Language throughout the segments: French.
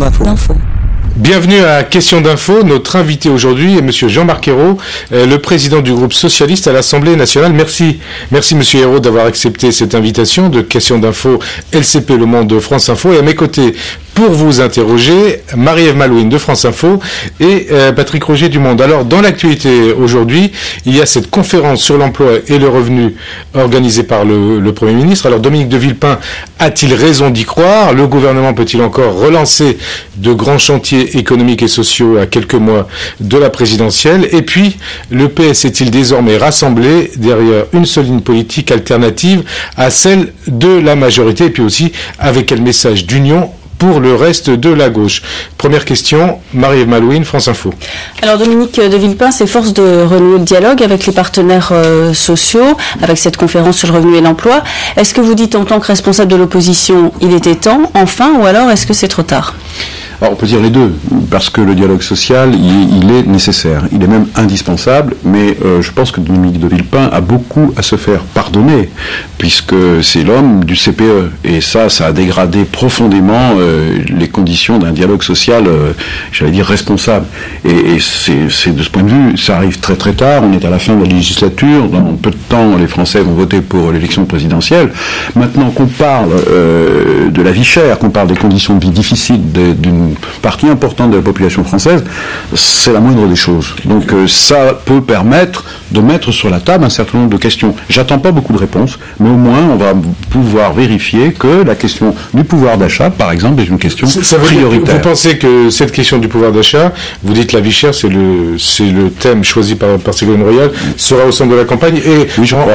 d'info. Bienvenue à Question d'info. Notre invité aujourd'hui est monsieur Jean-Marc Ayrault, le président du groupe socialiste à l'Assemblée nationale. Merci monsieur Ayrault d'avoir accepté cette invitation de Question d'info LCP Le Monde de France Info. Et à mes côtés, pour vous interroger, Marie-Ève Malouine de France Info et Patrick Roger du Monde. Alors, dans l'actualité aujourd'hui, il y a cette conférence sur l'emploi et le revenu organisée par le Premier ministre. Alors, Dominique de Villepin a-t-il raison d'y croire? Le gouvernement peut-il encore relancer de grands chantiers économiques et sociaux à quelques mois de la présidentielle? Et puis, le PS est-il désormais rassemblé derrière une seule ligne politique alternative à celle de la majorité? Et puis aussi, avec quel message d'union pour le reste de la gauche? Première question, Marie-Ève Malouine, France Info. Alors Dominique de Villepin s'efforce de renouer le dialogue avec les partenaires sociaux, avec cette conférence sur le revenu et l'emploi. Est-ce que vous dites en tant que responsable de l'opposition, il était temps, enfin, ou alors est-ce que c'est trop tard? Alors on peut dire les deux, parce que le dialogue social, il est nécessaire, il est même indispensable, mais je pense que Dominique de Villepin a beaucoup à se faire pardonner, puisque c'est l'homme du CPE, et ça a dégradé profondément les conditions d'un dialogue social, j'allais dire responsable. Et c'est de ce point de vue, ça arrive très très tard, on est à la fin de la législature, dans peu de temps les Français vont voter pour l'élection présidentielle. Maintenant qu'on parle de la vie chère, qu'on parle des conditions de vie difficiles d'une partie importante de la population française, c'est la moindre des choses. Donc ça peut permettre de mettre sur la table un certain nombre de questions. J'attends pas beaucoup de réponses, mais au moins on va pouvoir vérifier que la question du pouvoir d'achat, par exemple, est une question prioritaire. Vous pensez que cette question du pouvoir d'achat, vous dites la vie chère, c'est le thème choisi par Ségolène Royal, sera au centre de la campagne, et oui, je crois,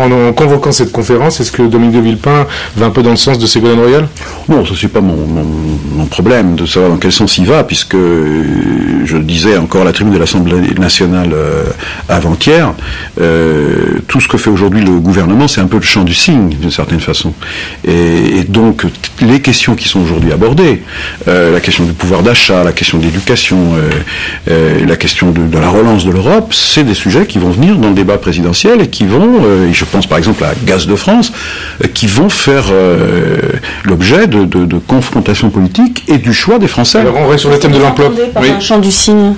en convoquant cette conférence, est-ce que Dominique de Villepin va un peu dans le sens de Ségolène Royal? Non, ce n'est pas mon problème de savoir dans quel sens il va, puisque je disais encore à la tribune de l'Assemblée nationale avant-hier, tout ce que fait aujourd'hui le gouvernement, c'est un peu le chant du cygne, d'une certaine façon. Et donc, les questions qui sont aujourd'hui abordées, la question du pouvoir d'achat, la question de l'éducation, la question de la relance de l'Europe, c'est des sujets qui vont venir dans le débat présidentiel et qui vont, et je pense par exemple à Gaz de France, qui vont faire l'objet de confrontations politiques et du choix des Français. Alors on reste sur le thème de l'emploi. Oui. Un chant du cygne.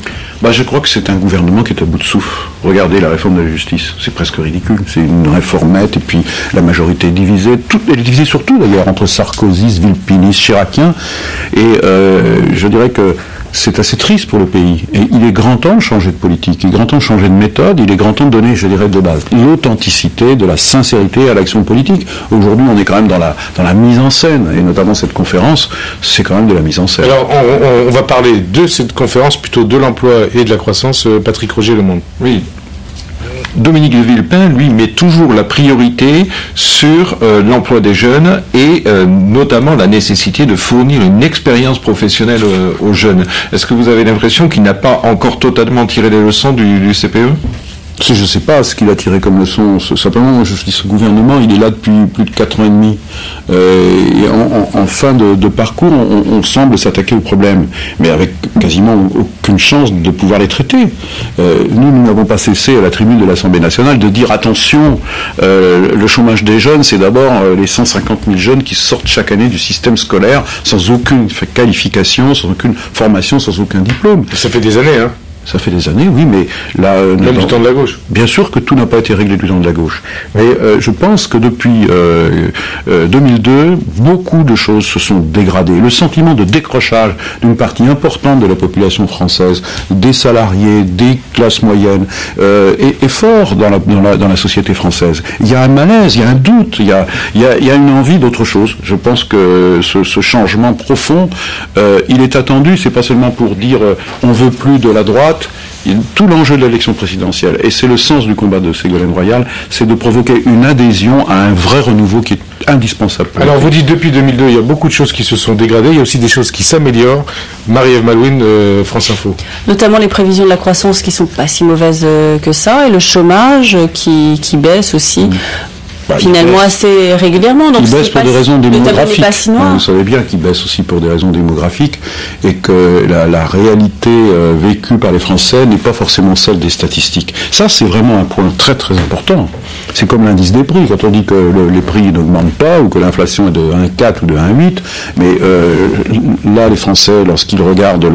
Je crois que c'est un gouvernement qui est à bout de souffle. Regardez la réforme de la justice, c'est presque ridicule. C'est une réformette et puis la majorité est divisée. Elle est divisée surtout d'ailleurs entre sarkozystes, villepinists, chiraciens. Et je dirais que c'est assez triste pour le pays. Et il est grand temps de changer de politique, il est grand temps de changer de méthode, il est grand temps de donner, je dirais, de base, l'authenticité, de la sincérité à l'action politique. Aujourd'hui, on est quand même dans la mise en scène, et notamment cette conférence, c'est quand même de la mise en scène. Alors, on va parler de cette conférence, plutôt de l'emploi et de la croissance. Patrick Roger, Le Monde. Oui. Dominique de Villepin, lui, met toujours la priorité sur l'emploi des jeunes et notamment la nécessité de fournir une expérience professionnelle aux jeunes. Est-ce que vous avez l'impression qu'il n'a pas encore totalement tiré les leçons du CPE ? Je ne sais pas ce qu'il a tiré comme leçon. Simplement, je dis, ce gouvernement, il est là depuis plus de 4 ans et demi. Et en fin de parcours, on semble s'attaquer au problème, mais avec quasiment aucune chance de pouvoir les traiter. Nous n'avons pas cessé à la tribune de l'Assemblée nationale de dire attention, le chômage des jeunes, c'est d'abord les 150 000 jeunes qui sortent chaque année du système scolaire sans aucune qualification, sans aucune formation, sans aucun diplôme. Ça fait des années, hein. Ça fait des années, oui, mais là... Même du temps de la gauche. Bien sûr que tout n'a pas été réglé du temps de la gauche. Mais je pense que depuis 2002, beaucoup de choses se sont dégradées. Le sentiment de décrochage d'une partie importante de la population française, des salariés, des classes moyennes, est fort dans la société française. Il y a un malaise, il y a un doute, il y a une envie d'autre chose. Je pense que ce changement profond, il est attendu. C'est pas seulement pour dire on veut plus de la droite. Tout l'enjeu de l'élection présidentielle, et c'est le sens du combat de Ségolène Royal, c'est de provoquer une adhésion à un vrai renouveau qui est indispensable. Alors vous dites depuis 2002, il y a beaucoup de choses qui se sont dégradées, il y a aussi des choses qui s'améliorent. Marie-Ève Malouine, France Info. Notamment les prévisions de la croissance qui sont pas si mauvaises que ça, et le chômage qui baisse aussi. finalement assez régulièrement. Donc il baisse pour des raisons démographiques. Vous savez bien qu'il baisse aussi pour des raisons démographiques et que la réalité vécue par les Français n'est pas forcément celle des statistiques. Ça, c'est vraiment un point très très important. C'est comme l'indice des prix. Quand on dit que les prix n'augmentent pas ou que l'inflation est de 1,4 ou de 1,8, mais là, les Français, lorsqu'ils regardent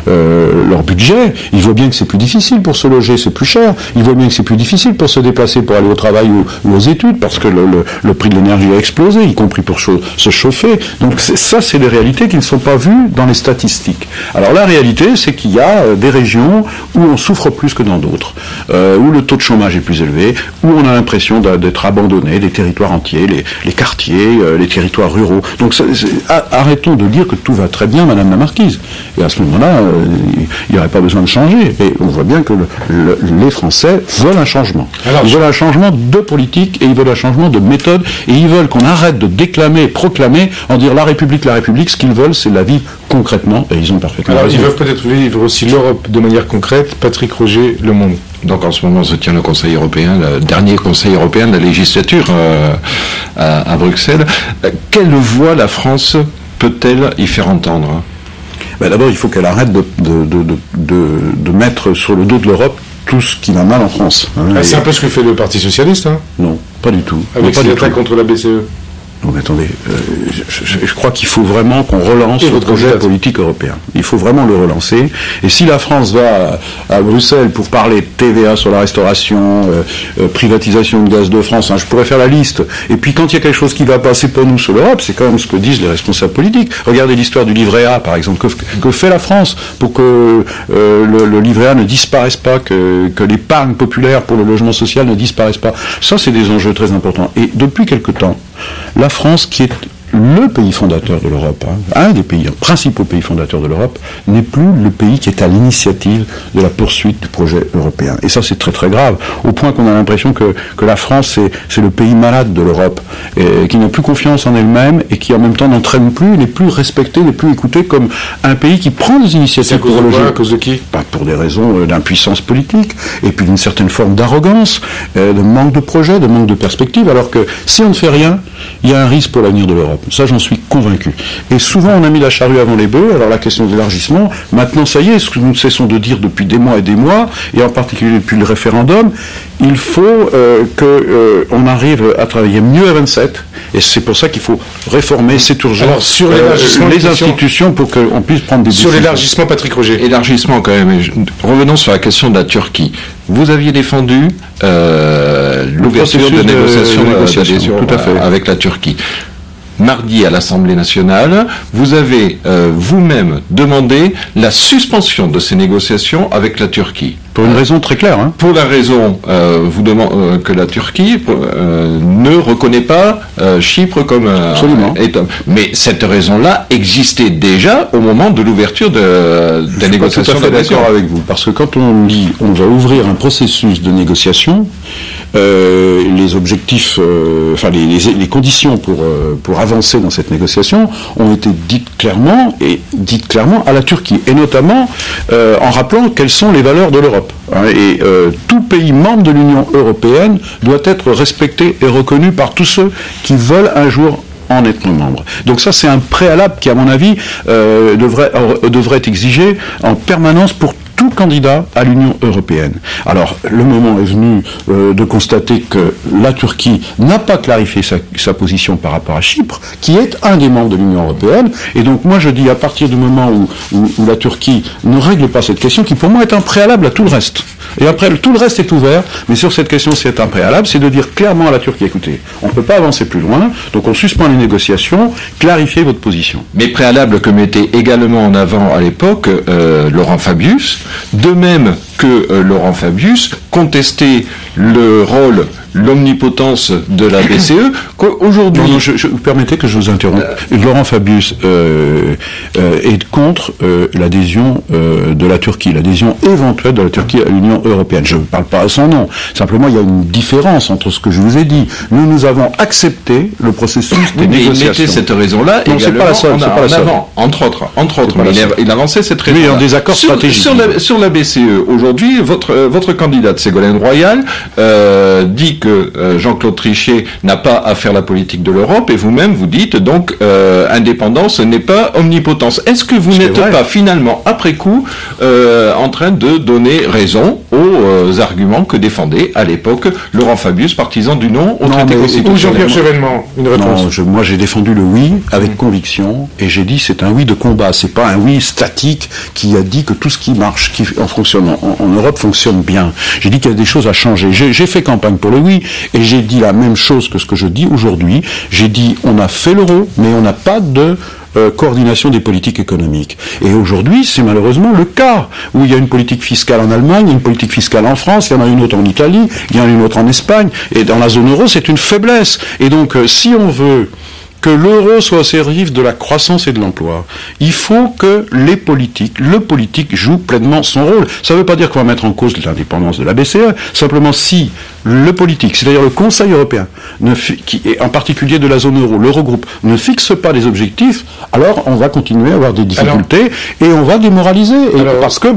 leur budget, ils voient bien que c'est plus difficile pour se loger, c'est plus cher. Ils voient bien que c'est plus difficile pour se déplacer, pour aller au travail ou aux études, parce que le prix de l'énergie a explosé, y compris pour se chauffer. Donc ça, c'est des réalités qui ne sont pas vues dans les statistiques. Alors la réalité, c'est qu'il y a des régions où on souffre plus que dans d'autres, où le taux de chômage est plus élevé, où on a l'impression d'être abandonné, des territoires entiers, les quartiers, les territoires ruraux. Donc arrêtons de dire que tout va très bien, Madame la Marquise. Et à ce moment-là, il n'y aurait pas besoin de changer. Et on voit bien que les Français veulent un changement. Ils veulent un changement de politique et ils veulent un changement de méthode et ils veulent qu'on arrête de déclamer, proclamer, en dire la République. Ce qu'ils veulent, c'est la vivre concrètement et ils ont parfaitement raison. Ils veulent peut-être vivre aussi l'Europe de manière concrète. Patrick Roger, Le Monde. Donc en ce moment se tient le Conseil européen, le dernier Conseil européen de la législature à Bruxelles. Quelle voix la France peut-elle y faire entendre ? D'abord, il faut qu'elle arrête de mettre sur le dos de l'Europe tout ce qui va mal en France. C'est un peu ce que fait le Parti Socialiste, hein ? Non, pas du tout. Avec ses attaques contre la BCE. Non, mais attendez, je crois qu'il faut vraiment qu'on relance le projet politique européen. Il faut vraiment le relancer. Et si la France va à Bruxelles pour parler de TVA sur la restauration, privatisation de Gaz de France, je pourrais faire la liste. Et puis quand il y a quelque chose qui va passer pour nous sur l'Europe, c'est quand même ce que disent les responsables politiques. Regardez l'histoire du livret A, par exemple. Que fait la France pour que le livret A ne disparaisse pas, que l'épargne populaire pour le logement social ne disparaisse pas. Ça, c'est des enjeux très importants. Et depuis quelque temps, la France, qui est le pays fondateur de l'Europe, un des principaux pays fondateurs de l'Europe, n'est plus le pays qui est à l'initiative de la poursuite du projet européen. Et ça, c'est très très grave, au point qu'on a l'impression que la France, c'est le pays malade de l'Europe, qui n'a plus confiance en elle-même et qui en même temps n'entraîne plus, n'est plus respecté, n'est plus écouté comme un pays qui prend des initiatives pour le jeu. À cause de qui ? Pour des raisons d'impuissance politique, et puis d'une certaine forme d'arrogance, de manque de projet, de manque de perspective, alors que si on ne fait rien, il y a un risque pour l'avenir de l'Europe. Ça, j'en suis convaincu. Et souvent, on a mis la charrue avant les bœufs. Alors, la question de l'élargissement, maintenant, ça y est, ce que nous ne cessons de dire depuis des mois et des mois, et en particulier depuis le référendum, il faut qu'on arrive à travailler mieux à 27. Et c'est pour ça qu'il faut réformer, c'est urgent, alors, sur les institutions pour qu'on puisse prendre des décisions. Sur l'élargissement, Patrick Roger. Élargissement, quand même. Revenons sur la question de la Turquie. Vous aviez défendu l'ouverture de négociations d'adhésion avec la Turquie. Mardi à l'Assemblée nationale, vous avez vous-même demandé la suspension de ces négociations avec la Turquie. Pour une raison très claire. Pour la raison que la Turquie ne reconnaît pas Chypre comme État. Mais cette raison-là existait déjà au moment de l'ouverture des négociations. Je suis tout à fait d'accord avec vous, parce que quand on dit on va ouvrir un processus de négociation, les objectifs, les conditions pour avancer dans cette négociation ont été dites clairement à la Turquie, et notamment en rappelant quelles sont les valeurs de l'Europe. Et tout pays membre de l'Union européenne doit être respecté et reconnu par tous ceux qui veulent un jour en être membre. Donc ça, c'est un préalable qui, à mon avis, devrait être exigé en permanence pour tout candidat à l'Union européenne. Alors, le moment est venu de constater que la Turquie n'a pas clarifié sa position par rapport à Chypre, qui est un des membres de l'Union européenne. Et donc, moi, je dis, à partir du moment où la Turquie ne règle pas cette question, qui pour moi est un préalable à tout le reste. Et après, tout le reste est ouvert, mais sur cette question, c'est un préalable, c'est de dire clairement à la Turquie, écoutez, on ne peut pas avancer plus loin, donc on suspend les négociations, clarifiez votre position. Mais préalable que mettait également en avant à l'époque Laurent Fabius, de même que Laurent Fabius contestait le rôle, l'omnipotence de la BCE, qu'aujourd'hui... Non, vous permettez que je vous interrompe. Laurent Fabius est contre l'adhésion de la Turquie, l'adhésion éventuelle de la Turquie à l'Union européenne. Je ne parle pas à son nom. Simplement, il y a une différence entre ce que je vous ai dit. Nous avons accepté le processus des négociations. Il mettait cette raison-là non, c'est pas la seule, en avant, entre autres. Mais il avançait cette raison-là. Oui, en désaccord stratégique. Sur la BCE, aujourd'hui, aujourd'hui, votre candidate Ségolène Royal dit que Jean-Claude Trichet n'a pas à faire la politique de l'Europe, et vous-même vous dites donc indépendance n'est pas omnipotence. Est-ce que vous n'êtes pas finalement après coup en train de donner raison aux arguments que défendait à l'époque Laurent Fabius, partisan du non au traité constitutionnel? Ou Jean-Pierre Chevènement, une réponse. Non, moi j'ai défendu le oui avec conviction, et j'ai dit c'est un oui de combat, c'est pas un oui statique qui a dit que tout ce qui marche, qui en fonctionne en Europe fonctionne bien. J'ai dit qu'il y a des choses à changer. J'ai fait campagne pour le oui, et j'ai dit la même chose que ce que je dis aujourd'hui. J'ai dit on a fait l'euro, mais on n'a pas de coordination des politiques économiques. Et aujourd'hui, c'est malheureusement le cas, où il y a une politique fiscale en Allemagne, une politique fiscale en France, il y en a une autre en Italie, il y en a une autre en Espagne, et dans la zone euro, c'est une faiblesse. Et donc, si on veut que l'euro soit au service de la croissance et de l'emploi, il faut que le politique joue pleinement son rôle. Ça ne veut pas dire qu'on va mettre en cause l'indépendance de la BCE, simplement si le politique, c'est-à-dire le Conseil européen, et en particulier de la zone euro, l'Eurogroupe, ne fixe pas des objectifs, alors on va continuer à avoir des difficultés et on va démoraliser. Parce que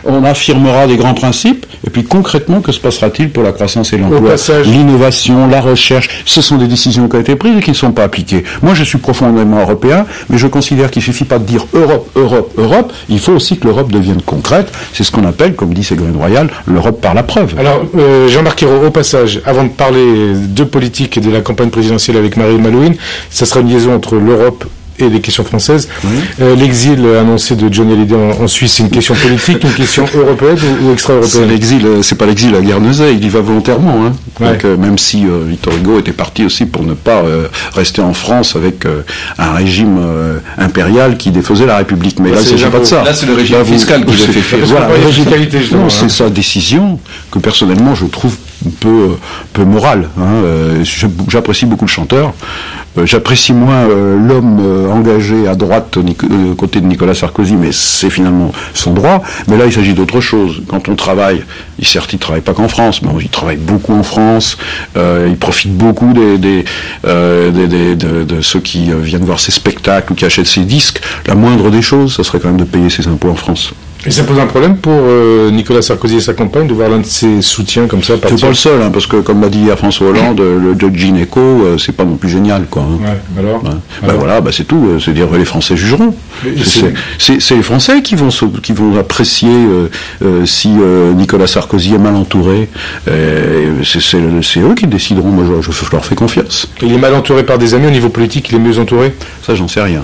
on affirmera des grands principes, et puis concrètement, que se passera-t-il pour la croissance et l'emploi? L'innovation, la recherche, ce sont des décisions qui ont été prises et qui ne sont pas appliquées. Moi, je suis profondément européen, mais je considère qu'il ne suffit pas de dire Europe, Europe, Europe. Il faut aussi que l'Europe devienne concrète. C'est ce qu'on appelle, comme dit Ségolène Royal, l'Europe par la preuve. Alors, Jean-Marc Ayrault, au passage, avant de parler de politique et de la campagne présidentielle avec Marie Malouine, ça sera une liaison entre l'Europe et les questions françaises. Oui. L'exil annoncé de Johnny Hallyday en Suisse, c'est une question politique, une question européenne ou extra-européenne? L'exil, c'est pas l'exil à Guernesey, il y va volontairement. Hein. Ouais. Donc, même si Victor Hugo était parti aussi pour ne pas rester en France avec un régime impérial qui défaisait la République. Mais là, il ne s'agit pas de ça. Là, c'est le régime fiscal qui l'a fait faire. Voilà, non, c'est sa décision que personnellement je trouve un peu morale. Hein. J'apprécie beaucoup le chanteur. J'apprécie moins l'homme engagé à droite côté de Nicolas Sarkozy, mais c'est finalement son droit. Mais là, il s'agit d'autre chose. Quand on travaille, certes, il ne travaille pas qu'en France, mais il travaille beaucoup en France. Il profite beaucoup de ceux qui viennent voir ses spectacles ou qui achètent ses disques. La moindre des choses, ça serait quand même de payer ses impôts en France. Et ça pose un problème pour Nicolas Sarkozy et sa compagne de voir l'un de ses soutiens comme ça partir? C'est pas le seul, hein, parce que comme l'a dit à François Hollande, le gynéco, c'est pas non plus génial, quoi. Hein. Ouais, alors, voilà, c'est tout. C'est-à-dire les Français jugeront. C'est les Français qui vont apprécier si Nicolas Sarkozy est mal entouré. C'est eux qui décideront. Moi, je leur fais confiance. Il est mal entouré par des amis au niveau politique. Il est mieux entouré? Ça, j'en sais rien.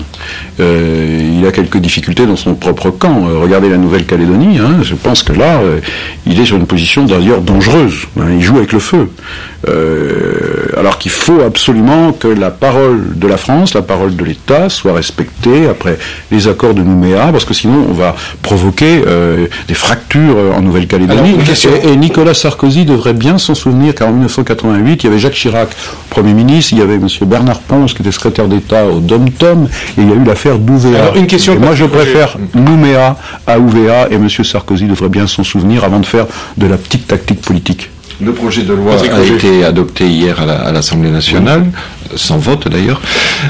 Il a quelques difficultés dans son propre camp. Regardez la Nouvelle-Calédonie, hein, je pense que là, il est sur une position d'ailleurs dangereuse. Hein, il joue avec le feu. Alors qu'il faut absolument que la parole de la France, la parole de l'État soit respectée après les accords de Nouméa, parce que sinon on va provoquer des fractures en Nouvelle-Calédonie. Et Nicolas Sarkozy devrait bien s'en souvenir qu'en 1988, il y avait Jacques Chirac, Premier ministre, il y avait M. Bernard Pons qui était secrétaire d'État au Dom-Tom, et il y a eu l'affaire d'Ouvéa. Alors, une question. Moi je préfère Nouméa à Ouvéa, et M. Sarkozy devrait bien s'en souvenir avant de faire de la petite tactique politique. Le projet de loi a été adopté hier à l'Assemblée nationale, sans vote d'ailleurs.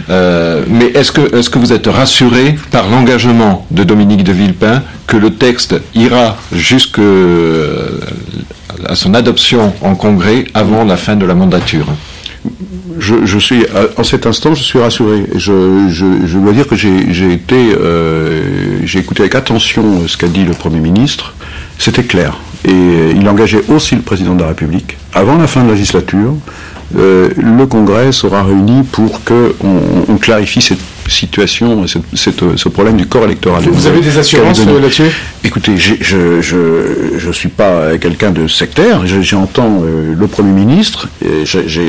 Mais est-ce que vous êtes rassuré par l'engagement de Dominique de Villepin que le texte ira jusqu'à son adoption en Congrès avant la fin de la mandature? Je suis, en cet instant, je suis rassuré. Je dois dire que j'ai écouté avec attention ce qu'a dit le Premier ministre. C'était clair. Et il engageait aussi le président de la République. Avant la fin de la législature, le Congrès sera réuni pour qu'on clarifie cette situation, ce problème du corps électoral. Vous avez des assurances là-dessus? Écoutez, je suis pas quelqu'un de sectaire. J'entends le Premier ministre.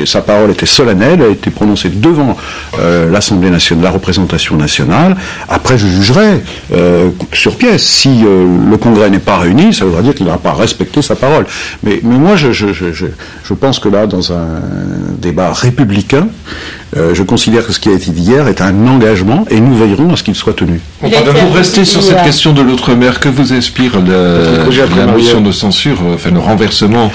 Sa parole était solennelle, elle a été prononcée devant l'Assemblée nationale, la représentation nationale. Après, je jugerai sur pièce. Si le Congrès n'est pas réuni, ça voudra dire qu'il n'aura pas respecté sa parole. Mais moi, je pense que là, dans un débat républicain, je considère que ce qui a été dit hier est un engagement et nous veillerons à ce qu'il soit tenu. Pour rester sur cette question de l'outre-mer, que vous inspire la motion de censure, enfin le renversement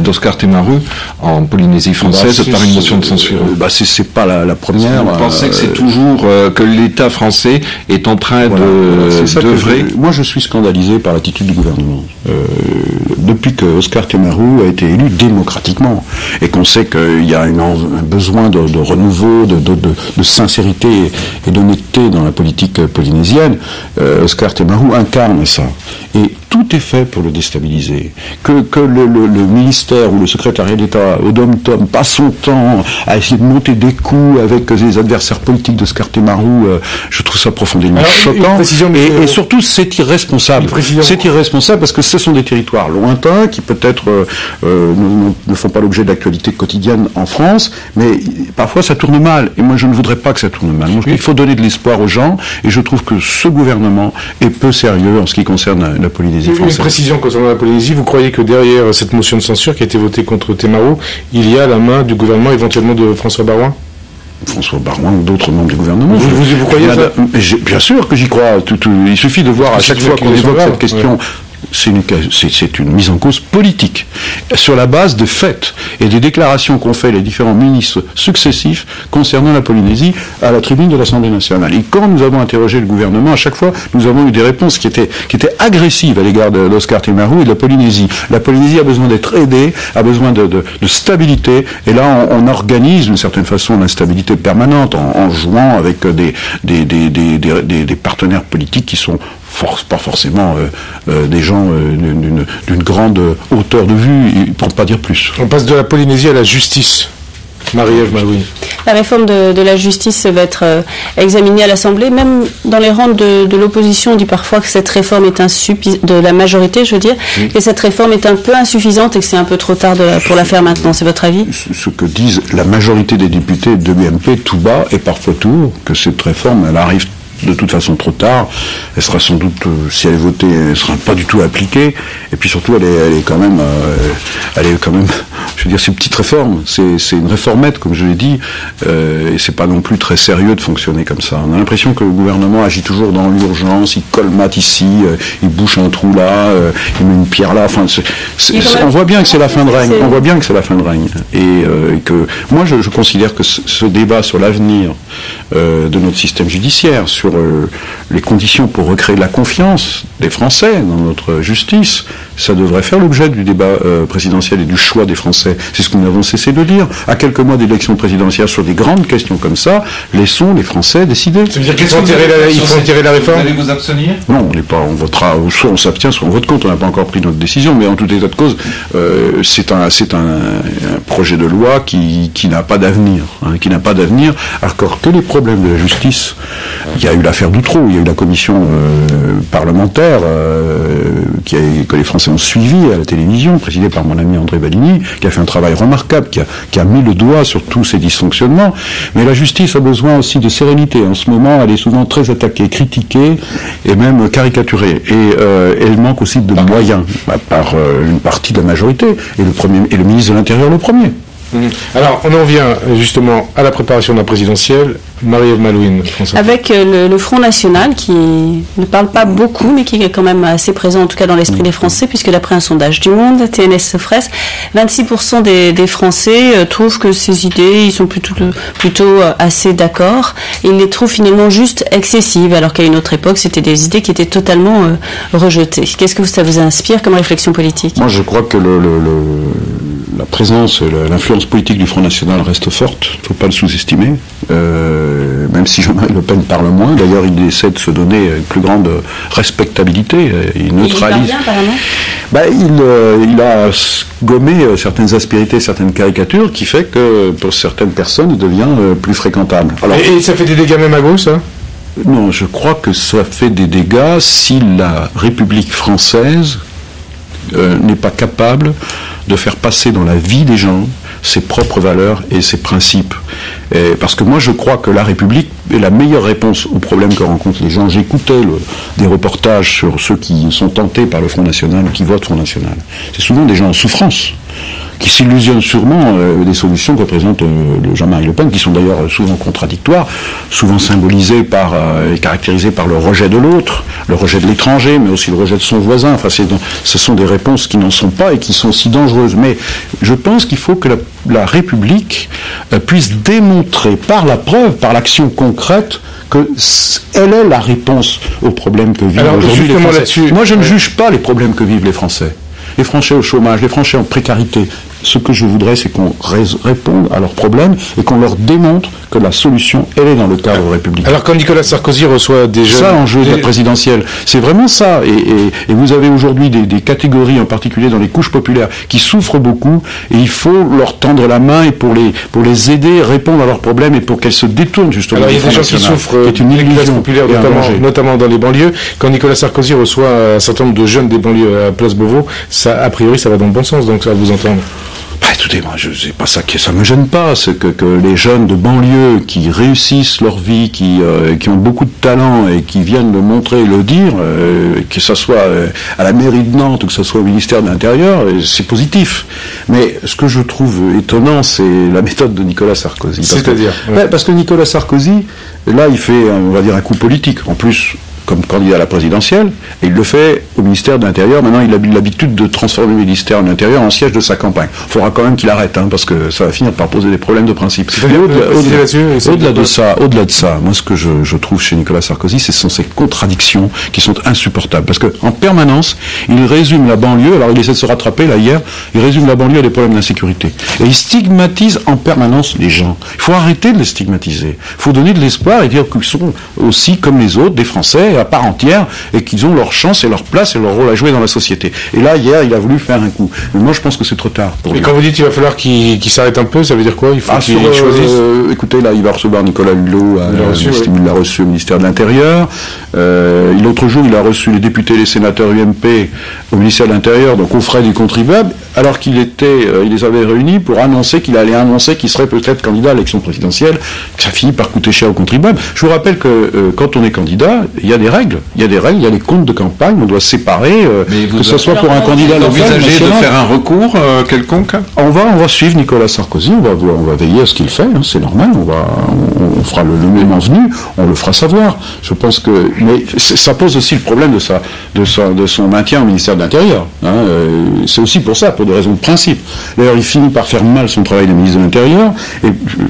d'Oscar Temaru en Polynésie française par une motion de censure? C'est pas la première. Vous pensez que c'est toujours que l'État français est en train d'œuvrer? Moi, je suis scandalisé par l'attitude du gouvernement. Depuis que Oscar Temaru a été élu démocratiquement et qu'on sait qu'il y a un besoin de renouveau, de sincérité et d'honnêteté dans la politique polynésienne, Oscar Temaru incarne ça. Et tout est fait pour le déstabiliser. Que le ministère ou le secrétariat d'État au dom-tom passe son temps à essayer de monter des coups avec les adversaires politiques d'Oscar Temaru, je trouve ça profondément choquant. Et surtout, c'est irresponsable. C'est irresponsable parce que ce sont des territoires lointains qui peut-être ne font pas l'objet d'actualité quotidienne en France, mais parfois ça tourne mal. Et moi, je ne voudrais pas que ça tourne mal. Donc, il faut donner de l'espoir aux gens, et je trouve que ce gouvernement est peu sérieux en ce qui concerne la Polynésie française. Une précision concernant la Polynésie, vous croyez que derrière cette motion de censure qui a été votée contre Temaru, il y a la main du gouvernement éventuellement de François Baroin? François Baroin ou d'autres membres du gouvernement. Vous croyez ça? Bien sûr que j'y crois. Il suffit de voir à chaque fois qu'on évoque cette question... Ouais. C'est une mise en cause politique, sur la base de faits et des déclarations qu'ont fait les différents ministres successifs concernant la Polynésie à la tribune de l'Assemblée nationale. Et quand nous avons interrogé le gouvernement, à chaque fois, nous avons eu des réponses qui étaient agressives à l'égard d'Oscar Temaru et de la Polynésie. La Polynésie a besoin d'être aidée, a besoin de stabilité, et là on organise d'une certaine façon l'instabilité permanente en jouant avec des partenaires politiques qui sont pas forcément des gens d'une grande hauteur de vue, pour ne pas dire plus. On passe de la Polynésie à la justice. Marie-Ève Malouine. La réforme de la justice va être examinée à l'Assemblée. Même dans les rangs de l'opposition, on dit parfois que cette réforme est de la majorité, je veux dire, que cette réforme est un peu insuffisante et que c'est un peu trop tard pour la faire maintenant. C'est votre avis? Ce que disent la majorité des députés de l'UMP tout bas et parfois tout haut, que cette réforme, elle arrive de toute façon trop tard. Elle sera sans doute, si elle est votée, elle ne sera pas du tout appliquée. Et puis surtout, elle est quand même, je veux dire, c'est une petite réforme. C'est une réformette, comme je l'ai dit, et c'est pas non plus très sérieux de fonctionner comme ça. On a l'impression que le gouvernement agit toujours dans l'urgence. Il colmate ici, il bouche un trou là, il met une pierre là. Enfin, on voit bien que c'est la fin de règne. On voit bien que c'est la fin de règne. Et que moi, je considère que ce débat sur l'avenir de notre système judiciaire, sur les conditions pour recréer la confiance des Français dans notre justice, ça devrait faire l'objet du débat présidentiel et du choix des Français. C'est ce que nous avons cessé de dire. À quelques mois d'élections présidentielles sur des grandes questions comme ça, laissons les Français décider. Ça veut dire qu'il faut enterrer la réforme? Vous allez vous abstenir? Non, on votera, soit on s'abstient, soit on vote contre. On n'a pas encore pris notre décision, mais en tout état de cause, c'est un projet de loi qui n'a pas d'avenir, qui n'a pas d'avenir, alors que les problèmes de la justice, il y a eu l'affaire d'Outreau, il y a eu la commission parlementaire que les Français ont suivi à la télévision, présidée par mon ami André Baligny, qui a fait un travail remarquable, qui a mis le doigt sur tous ces dysfonctionnements. Mais la justice a besoin aussi de sérénité. En ce moment, elle est souvent très attaquée, critiquée et même caricaturée. Et elle manque aussi de moyens par une partie de la majorité, et le ministre de l'Intérieur le premier. Alors, on en vient justement à la préparation de la présidentielle. Marie-Ève Malouine. Avec le Front National, qui ne parle pas beaucoup, mais qui est quand même assez présent, en tout cas dans l'esprit des Français, puisque d'après un sondage du Monde, TNS Sofres, 26% des Français trouvent que ces idées, ils sont plutôt assez d'accord. Ils les trouvent finalement juste excessives, alors qu'à une autre époque, c'était des idées qui étaient totalement rejetées. Qu'est-ce que ça vous inspire comme réflexion politique? Moi, je crois que la présence, l'influence politique du Front National reste forte. Il ne faut pas le sous-estimer. Même si Jean-Marie Le Pen parle moins, d'ailleurs il essaie de se donner une plus grande respectabilité, il neutralise. Il parle bien, il a gommé certaines aspérités, certaines caricatures, qui fait que pour certaines personnes il devient plus fréquentable. Alors, et ça fait des dégâts même à gauche, ça? Non, je crois que ça fait des dégâts si la République française n'est pas capable de faire passer dans la vie des gens ses propres valeurs et ses principes. Parce que moi, je crois que la République est la meilleure réponse aux problèmes que rencontrent les gens. J'écoutais des reportages sur ceux qui sont tentés par le Front National ou qui votent Front National. C'est souvent des gens en souffrance qui s'illusionnent sûrement des solutions que représente le Jean-Marie Le Pen, qui sont d'ailleurs souvent contradictoires, souvent symbolisées et caractérisées par le rejet de l'autre, le rejet de l'étranger, mais aussi le rejet de son voisin. Enfin, ce sont des réponses qui n'en sont pas et qui sont aussi dangereuses. Mais je pense qu'il faut que la République puisse démontrer par la preuve, par l'action concrète, qu'elle est la réponse aux problèmes que vivent aujourd'hui les Français. Moi, je ne juge pas les problèmes que vivent les Français. Les Français au chômage, les Français en précarité. Ce que je voudrais, c'est qu'on réponde à leurs problèmes et qu'on leur démontre que la solution, elle est dans le cadre républicain. Alors quand Nicolas Sarkozy reçoit des jeunes... C'est ça l'enjeu de la présidentielle. C'est vraiment ça. Et vous avez aujourd'hui des catégories, en particulier dans les couches populaires, qui souffrent beaucoup, et il faut leur tendre la main et pour les aider, répondre à leurs problèmes et pour qu'elles se détournent justement. Alors il y a des gens qui souffrent des classes populaires, notamment dans les banlieues. Quand Nicolas Sarkozy reçoit un certain nombre de jeunes des banlieues à Place Beauvau, ça, a priori, ça va dans le bon sens, donc ça va vous entendre. Écoutez, moi, c'est pas ça ça me gêne pas, c'est que les jeunes de banlieue qui réussissent leur vie, qui ont beaucoup de talent et qui viennent le montrer et le dire, que ce soit à la mairie de Nantes ou que ce soit au ministère de l'Intérieur, c'est positif. Mais ce que je trouve étonnant, c'est la méthode de Nicolas Sarkozy. C'est-à-dire parce que Nicolas Sarkozy, là, il fait, on va dire, un coup politique. En plus, comme candidat à la présidentielle, et il le fait au ministère de l'Intérieur. Maintenant, il a l'habitude de transformer le ministère de l'Intérieur en siège de sa campagne. Il faudra quand même qu'il arrête, parce que ça va finir par poser des problèmes de principe. Au-delà de ça, moi, ce que je trouve chez Nicolas Sarkozy, ce sont ces contradictions qui sont insupportables. Parce qu'en permanence, il résume la banlieue, alors il essaie de se rattraper, là, hier, il résume la banlieue à des problèmes d'insécurité. Et il stigmatise en permanence les gens. Il faut arrêter de les stigmatiser. Il faut donner de l'espoir et dire qu'ils sont aussi, comme les autres, des Français, à part entière, et qu'ils ont leur chance et leur place et leur rôle à jouer dans la société. Et là, hier, il a voulu faire un coup. Mais moi, je pense que c'est trop tard pour lui. Et quand vous dites qu'il va falloir qu'il s'arrête un peu, ça veut dire quoi? Il faut qu'il choisisse. Écoutez, là, il va recevoir Nicolas Hulot, il l'a reçu au ministère de l'Intérieur. L'autre jour, il a reçu les députés et les sénateurs UMP au ministère de l'Intérieur, donc aux frais des contribuables, alors il les avait réunis pour annoncer qu'il serait peut-être candidat à l'élection présidentielle, que ça finit par coûter cher aux contribuables. Je vous rappelle que quand on est candidat, il y a des règles, il y a les comptes de campagne, on doit séparer, que ce soit pour un candidat local, envisagez de faire un recours quelconque? On va suivre Nicolas Sarkozy, on va veiller à ce qu'il fait, c'est normal, on fera le moment venu, on le fera savoir. Je pense que, mais ça pose aussi le problème de son maintien au ministère de l'Intérieur. C'est aussi pour ça, pour des raisons de principe. D'ailleurs, il finit par faire mal son travail de ministre de l'Intérieur, et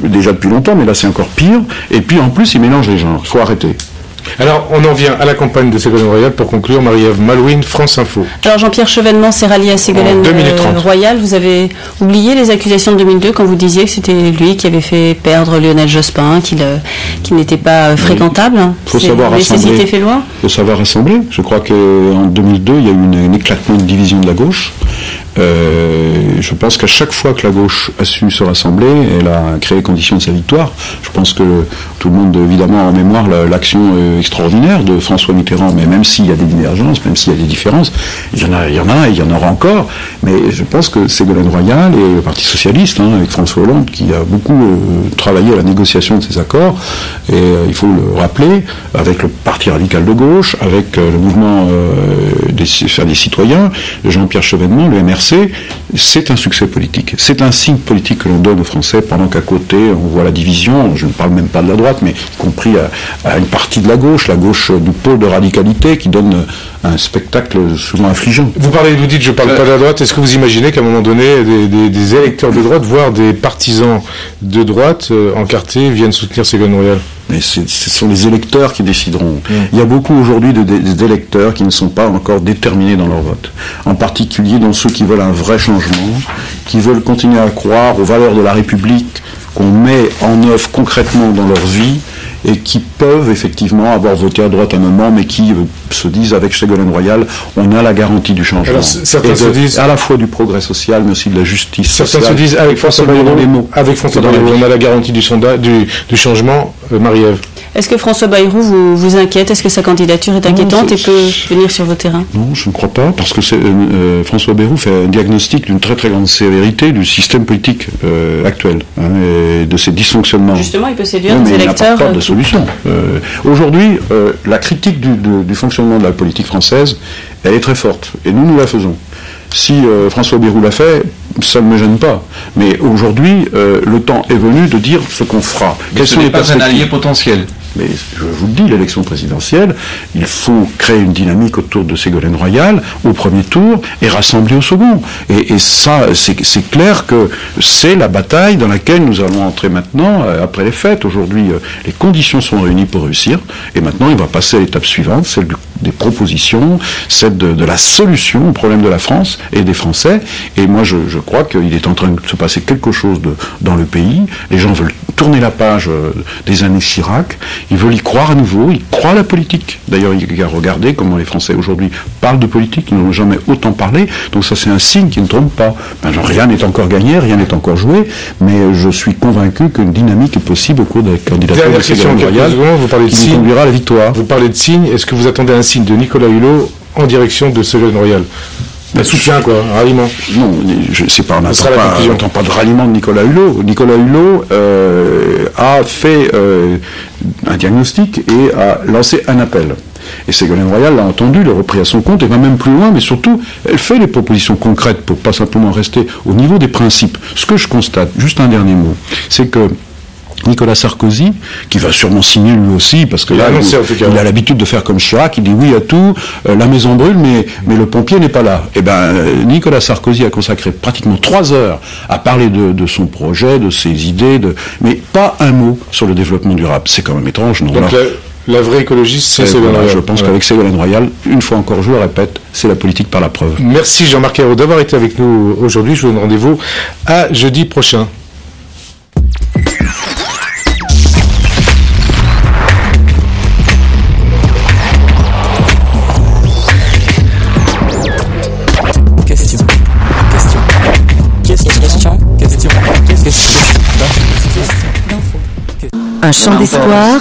déjà depuis longtemps, mais là c'est encore pire. Et puis en plus, il mélange les genres. Il faut arrêter. Alors, on en vient à la campagne de Ségolène Royal pour conclure. Marie-Ève Malouine, France Info. Alors, Jean-Pierre Chevènement s'est rallié à Ségolène Royal. Vous avez oublié les accusations de 2002 quand vous disiez que c'était lui qui avait fait perdre Lionel Jospin, qu'il n'était pas fréquentable. Il faut savoir rassembler. Il faut savoir rassembler. Je crois qu'en 2002, il y a eu un éclatement de division de la gauche. Je pense qu'à chaque fois que la gauche a su se rassembler, elle a créé les conditions de sa victoire. Je pense que tout le monde, évidemment, a en mémoire l'action extraordinaire de François Mitterrand, mais même s'il y a des divergences, même s'il y a des différences, il y en a et il y en aura encore. Mais je pense que Ségolène Royal et le Parti Socialiste, avec François Hollande, qui a beaucoup travaillé à la négociation de ces accords, et il faut le rappeler, avec le Parti radical de gauche, avec le mouvement des citoyens, Jean-Pierre Chevènement, le MRC, c'est un succès politique. C'est un signe politique que l'on donne aux Français, pendant qu'à côté, on voit la division, je ne parle même pas de la droite, mais y compris à une partie de la gauche du pôle de radicalité, qui donne un spectacle souvent affligeant. Vous dites, je ne parle pas de la droite, est-ce que vous imaginez qu'à un moment donné, des électeurs de droite, voire des partisans de droite encartés, viennent soutenir Ségolène Royal? Mais ce sont les électeurs qui décideront. Il y a beaucoup aujourd'hui d'électeurs qui ne sont pas encore déterminés dans leur vote. En particulier dans ceux qui veulent un vrai changement, qui veulent continuer à croire aux valeurs de la République qu'on met en œuvre concrètement dans leur vie, et qui peuvent effectivement avoir voté à droite à un moment, mais qui se disent avec Ségolène Royal, on a la garantie du changement. Alors, certains se disent à la fois du progrès social, mais aussi de la justice sociale. Certains se disent avec François Bayrou, on a la garantie du changement. Marie-Ève. Est-ce que François Bayrou vous inquiète? Est-ce que sa candidature est inquiétante et peut venir sur vos terrains? Non, je ne crois pas, parce que François Bayrou fait un diagnostic d'une très très grande sévérité du système politique actuel, et de ses dysfonctionnements. Justement, il peut séduire des électeurs. Il n'y a pas de solution. Aujourd'hui, la critique du fonctionnement de la politique française, elle est très forte, et nous la faisons. Si François Bayrou l'a fait, ça ne me gêne pas. Mais aujourd'hui, le temps est venu de dire ce qu'on fera. Mais ce n'est pas un allié potentiel. Mais je vous le dis, l'élection présidentielle, il faut créer une dynamique autour de Ségolène Royal au premier tour et rassembler au second. Et ça, c'est clair que c'est la bataille dans laquelle nous allons entrer maintenant, après les fêtes. Aujourd'hui, les conditions sont réunies pour réussir. Et maintenant, il va passer à l'étape suivante, celle des propositions, celle de la solution au problème de la France et des Français. Et moi, je crois qu'il est en train de se passer quelque chose dans le pays. Les gens veulent tourner la page des années Chirac. Ils veulent y croire à nouveau, ils croient à la politique. D'ailleurs, il y a regardé comment les Français aujourd'hui parlent de politique, ils n'ont jamais autant parlé, donc ça c'est un signe qui ne trompe pas. Rien n'est encore gagné, rien n'est encore joué, mais je suis convaincu qu'une dynamique est possible au cours de la candidature de Ségolène Royal qui nous conduira à la victoire. Vous parlez de signe, est-ce que vous attendez un signe de Nicolas Hulot en direction de Ségolène Royal? Un soutien, quoi, un ralliement. Non, on n'attend pas de ralliement de Nicolas Hulot. Nicolas Hulot a fait un diagnostic et a lancé un appel. Et Ségolène Royal l'a entendu, l'a repris à son compte, et va même plus loin, mais surtout, elle fait des propositions concrètes pour pas simplement rester au niveau des principes. Ce que je constate, juste un dernier mot, c'est que Nicolas Sarkozy, qui va sûrement signer lui aussi, parce que là, il a l'habitude de faire comme Chirac, il dit oui à tout, la maison brûle, mais le pompier n'est pas là. Eh ben, Nicolas Sarkozy a consacré pratiquement 3 heures à parler de son projet, de ses idées, mais pas un mot sur le développement durable. C'est quand même étrange, non? Donc la vraie écologiste, c'est Ségolène Royal. Je pense qu'avec Ségolène Royal, une fois encore, je le répète, c'est la politique par la preuve. Merci Jean-Marc Ayrault d'avoir été avec nous aujourd'hui. Je vous donne rendez-vous à jeudi prochain. Un chant d'espoir